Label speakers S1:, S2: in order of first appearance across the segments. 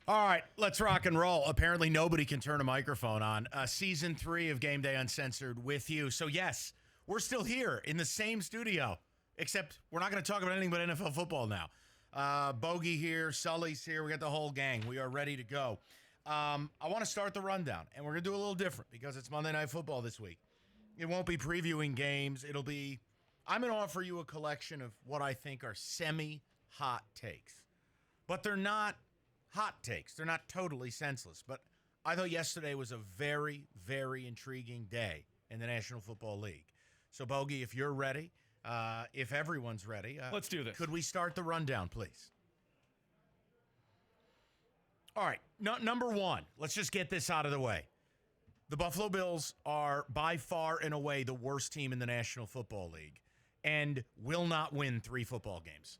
S1: All right, let's rock and roll. Apparently, nobody can turn a microphone on. Season 3 of Game Day Uncensored with you. So, yes, we're still here in the same studio, except we're not going to talk about anything but NFL football now. Bogey here, Sully's here. We got the whole gang. We are ready to go. I want to start the rundown, and we're going to do a little different because it's Monday Night Football this week. It won't be previewing games. I'm going to offer you a collection of what I think are semi-hot takes. But they're not hot takes. They're not totally senseless. But I thought yesterday was a very, very intriguing day in the National Football League. So, Bogey, if you're ready, if everyone's ready.
S2: Let's do this.
S1: Could we start the rundown, please? All right. Number one, let's just get this out of the way. The Buffalo Bills are by far and away the worst team in the National Football League and will not win 3 football games.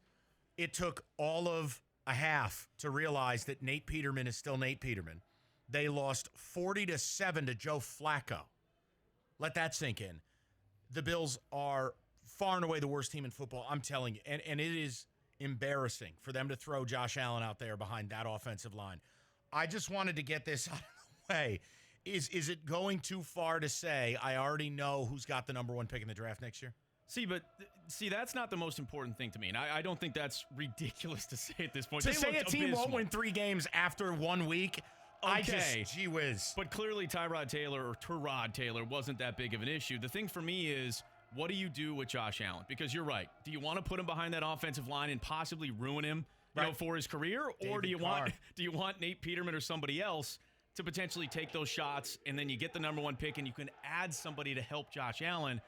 S1: It took all of a half to realize that Nate Peterman is still Nate Peterman. They lost 40-7 to Joe Flacco. Let that sink in. The Bills are far and away the worst team in football, I'm telling you. And it is embarrassing for them to throw Josh Allen out there behind that offensive line. I just wanted to get this out of the way. Is it going too far to say I already know who's got the number 1 pick in the draft next year?
S2: See, that's not the most important thing to me. And I don't think that's ridiculous to say at this point.
S1: To say a team won't win 3 games after 1 week,
S2: okay.
S1: Gee whiz.
S2: But clearly Tyrod Taylor wasn't that big of an issue. The thing for me is, what do you do with Josh Allen? Because you're right. Do you want to put him behind that offensive line and possibly ruin him for his career? Or do you want Nate Peterman or somebody else to potentially take those shots, and then you get the number 1 pick and you can add somebody to help Josh Allen?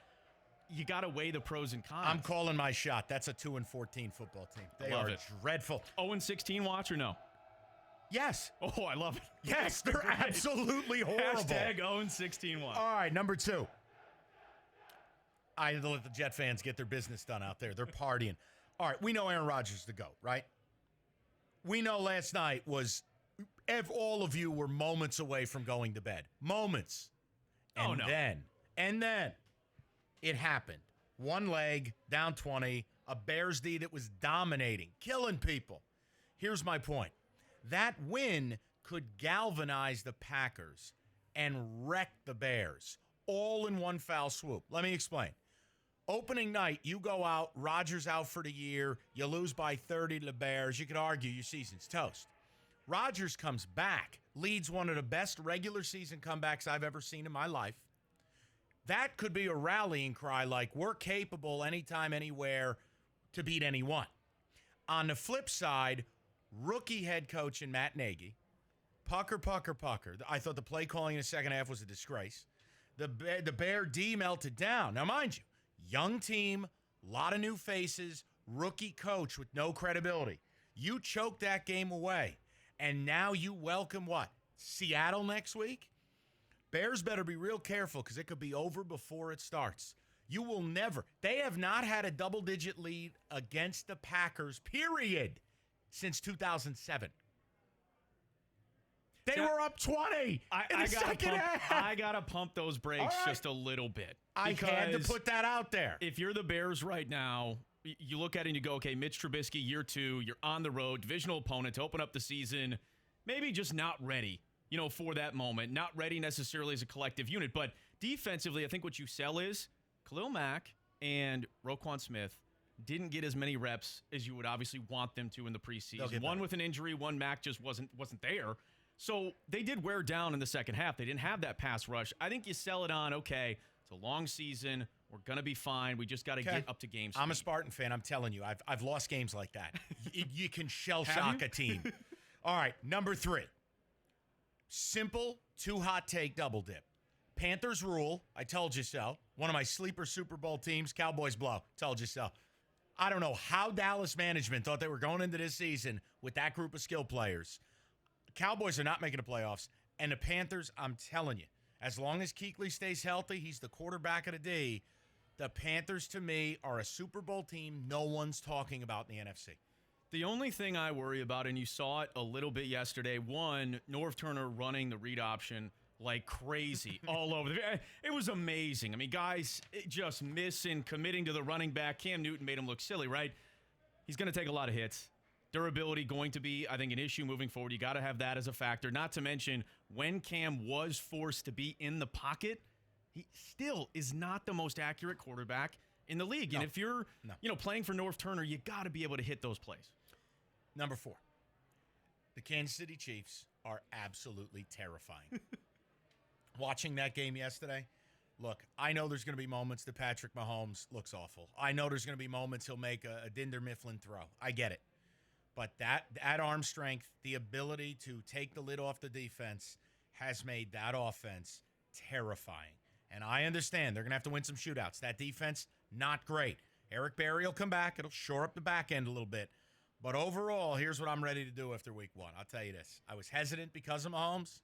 S2: You got to weigh the pros and cons.
S1: I'm calling my shot. That's a 2-14 football team. They are dreadful.
S2: 0-16 watch or no?
S1: Yes.
S2: Oh, I love it.
S1: Yes, they're absolutely horrible.
S2: Hashtag 0-16 watch.
S1: All right, number 2. I had to let the Jet fans get their business done out there. They're partying. All right, we know Aaron Rodgers is the GOAT, right? We know last night was, all of you were moments away from going to bed. Moments. And then it happened. 1 leg, down 20, a Bears D that was dominating, killing people. Here's my point. That win could galvanize the Packers and wreck the Bears all in one foul swoop. Let me explain. Opening night, you go out, Rodgers out for the year, you lose by 30 to the Bears. You could argue your season's toast. Rodgers comes back, leads one of the best regular season comebacks I've ever seen in my life. That could be a rallying cry like, we're capable anytime, anywhere to beat anyone. On the flip side, rookie head coach in Matt Nagy, pucker. I thought the play calling in the second half was a disgrace. The Bear D melted down. Now, mind you, young team, a lot of new faces, rookie coach with no credibility. You choked that game away, and now you welcome what? Seattle next week? Bears better be real careful because it could be over before it starts. You will never. They have not had a double-digit lead against the Packers, period, since 2007. They were up 20 in the second half.
S2: I got to pump those brakes just a little bit.
S1: I had to put that out there.
S2: If you're the Bears right now, you look at it and you go, okay, Mitch Trubisky, year 2, you're on the road, divisional opponent to open up the season, maybe just not ready, for that moment. Not ready necessarily as a collective unit. But defensively, I think what you sell is Khalil Mack and Roquan Smith didn't get as many reps as you would obviously want them to in the preseason. One with an injury, one Mack just wasn't there. So they did wear down in the second half. They didn't have that pass rush. I think you sell it on, okay, it's a long season. We're going to be fine. We just got to get up to game speed.
S1: I'm a Spartan fan. I'm telling you. I've lost games like that. You can shell shock a team. All right, number 3. Simple, 2 hot take double dip. Panthers rule. I told you so. One of my sleeper Super Bowl teams. Cowboys blow. Told you so. I don't know how Dallas management thought they were going into this season with that group of skill players. Cowboys are not making the playoffs. And the Panthers, I'm telling you, as long as Kuechly stays healthy, he's the quarterback of the D. The Panthers, to me, are a Super Bowl team no one's talking about in the NFC.
S2: The only thing I worry about, and you saw it a little bit yesterday, one, Norv Turner running the read option like crazy all over. It was amazing. I mean, guys just missing, committing to the running back. Cam Newton made him look silly, right? He's going to take a lot of hits. Durability going to be, I think, an issue moving forward. You got to have that as a factor. Not to mention, when Cam was forced to be in the pocket, he still is not the most accurate quarterback in the league.
S1: No.
S2: And if you're playing for North Turner, you got to be able to hit those plays.
S1: Number 4. The Kansas City Chiefs are absolutely terrifying. Watching that game yesterday, look, I know there's going to be moments that Patrick Mahomes looks awful. I know there's going to be moments he'll make a Dinder Mifflin throw. I get it. But that arm strength, the ability to take the lid off the defense, has made that offense terrifying. And I understand they're going to have to win some shootouts. That defense, not great. Eric Berry will come back. It'll shore up the back end a little bit. But overall, here's what I'm ready to do after week 1. I'll tell you this. I was hesitant because of Mahomes.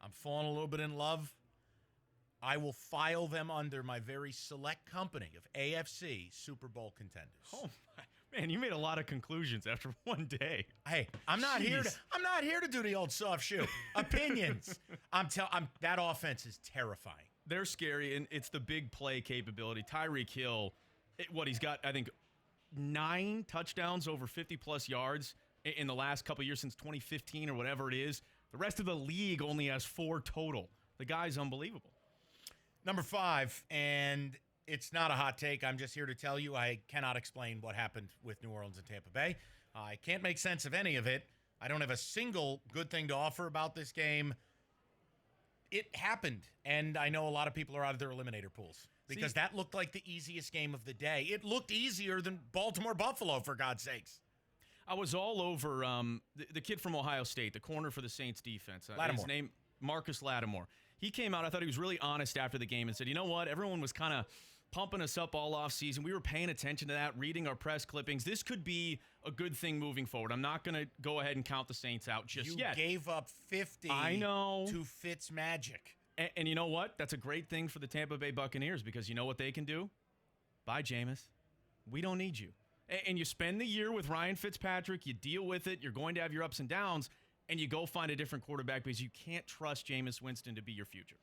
S1: I'm falling a little bit in love. I will file them under my very select company of AFC Super Bowl contenders.
S2: Oh, man, you made a lot of conclusions after one day.
S1: Hey, I'm not here to do the old soft shoe. Opinions. That offense is terrifying.
S2: They're scary, and it's the big play capability. Tyreek Hill, he's got, I think, 9 touchdowns over 50-plus yards in the last couple of years since 2015 or whatever it is. The rest of the league only has 4 total. The guy's unbelievable.
S1: Number 5, and it's not a hot take. I'm just here to tell you I cannot explain what happened with New Orleans and Tampa Bay. I can't make sense of any of it. I don't have a single good thing to offer about this game. It happened, and I know a lot of people are out of their eliminator pools because that looked like the easiest game of the day. It looked easier than Baltimore-Buffalo, for God's sakes.
S2: I was all over the kid from Ohio State, the corner for the Saints defense.
S1: Lattimore.
S2: His name, Marcus Lattimore. He came out, I thought he was really honest after the game and said, you know what, everyone was kind of pumping us up all off season. We were paying attention to that, reading our press clippings. This could be a good thing moving forward. I'm not going to go ahead and count the Saints out just yet.
S1: You gave up 50 to Fitzmagic.
S2: And you know what? That's a great thing for the Tampa Bay Buccaneers because you know what they can do? Bye, Jameis. We don't need you. And you spend the year with Ryan Fitzpatrick. You deal with it. You're going to have your ups and downs. And you go find a different quarterback because you can't trust Jameis Winston to be your future.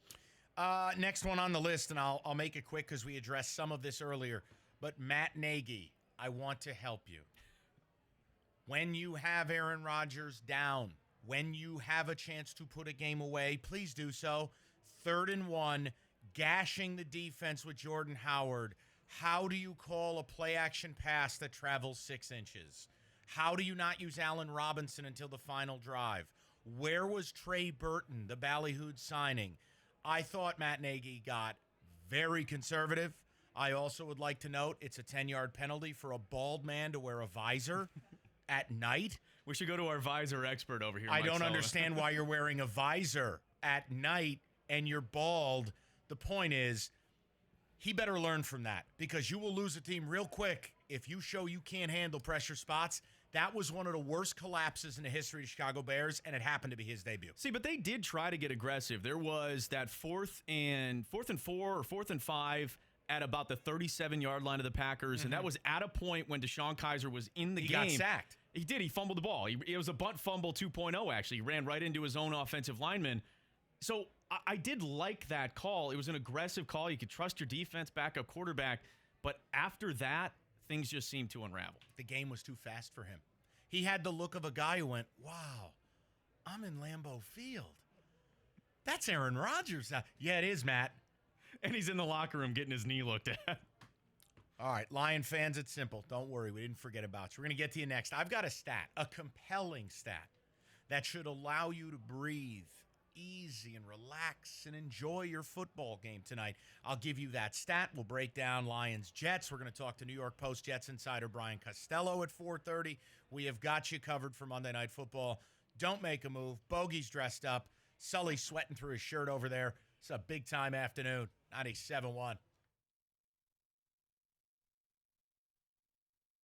S1: Next one on the list, and I'll make it quick because we addressed some of this earlier. But Matt Nagy, I want to help you. When you have Aaron Rodgers down, when you have a chance to put a game away, please do so. 3rd and 1, gashing the defense with Jordan Howard. How do you call a play-action pass that travels 6 inches? How do you not use Allen Robinson until the final drive? Where was Trey Burton, the ballyhooed signing? I thought Matt Nagy got very conservative. I also would like to note it's a 10-yard penalty for a bald man to wear a visor at night.
S2: We should go to our visor expert over here.
S1: I
S2: Mike
S1: don't
S2: Sullivan.
S1: understand why you're wearing a visor at night and you're bald. The point is, he better learn from that because you will lose a team real quick if you show you can't handle pressure spots. That was one of the worst collapses in the history of Chicago Bears, and it happened to be his debut.
S2: See, but they did try to get aggressive. There was that 4th and 4 or 4th and 5 at about the 37-yard line of the Packers, and that was at a point when DeShone Kizer was in the game.
S1: He got sacked.
S2: He did. He fumbled the ball. It was a bunt fumble 2.0, actually. He ran right into his own offensive lineman. So I did like that call. It was an aggressive call. You could trust your defense, backup quarterback. But after that, things just seemed to unravel.
S1: The game was too fast for him. He had the look of a guy who went, wow, I'm in Lambeau Field. That's Aaron Rodgers. Yeah, it is, Matt.
S2: And he's in the locker room getting his knee looked at.
S1: All right, Lion fans, it's simple. Don't worry, we didn't forget about you. We're going to get to you next. I've got a stat, a compelling stat, that should allow you to breathe easy and relax and enjoy your football game tonight. I'll give you that stat. We'll break down Lions-Jets. We're going to talk to New York Post Jets insider Brian Costello at 4:30. We have got you covered for Monday Night Football. Don't make a move. Bogey's dressed up. Sully's sweating through his shirt over there. It's a big-time afternoon. 97.1.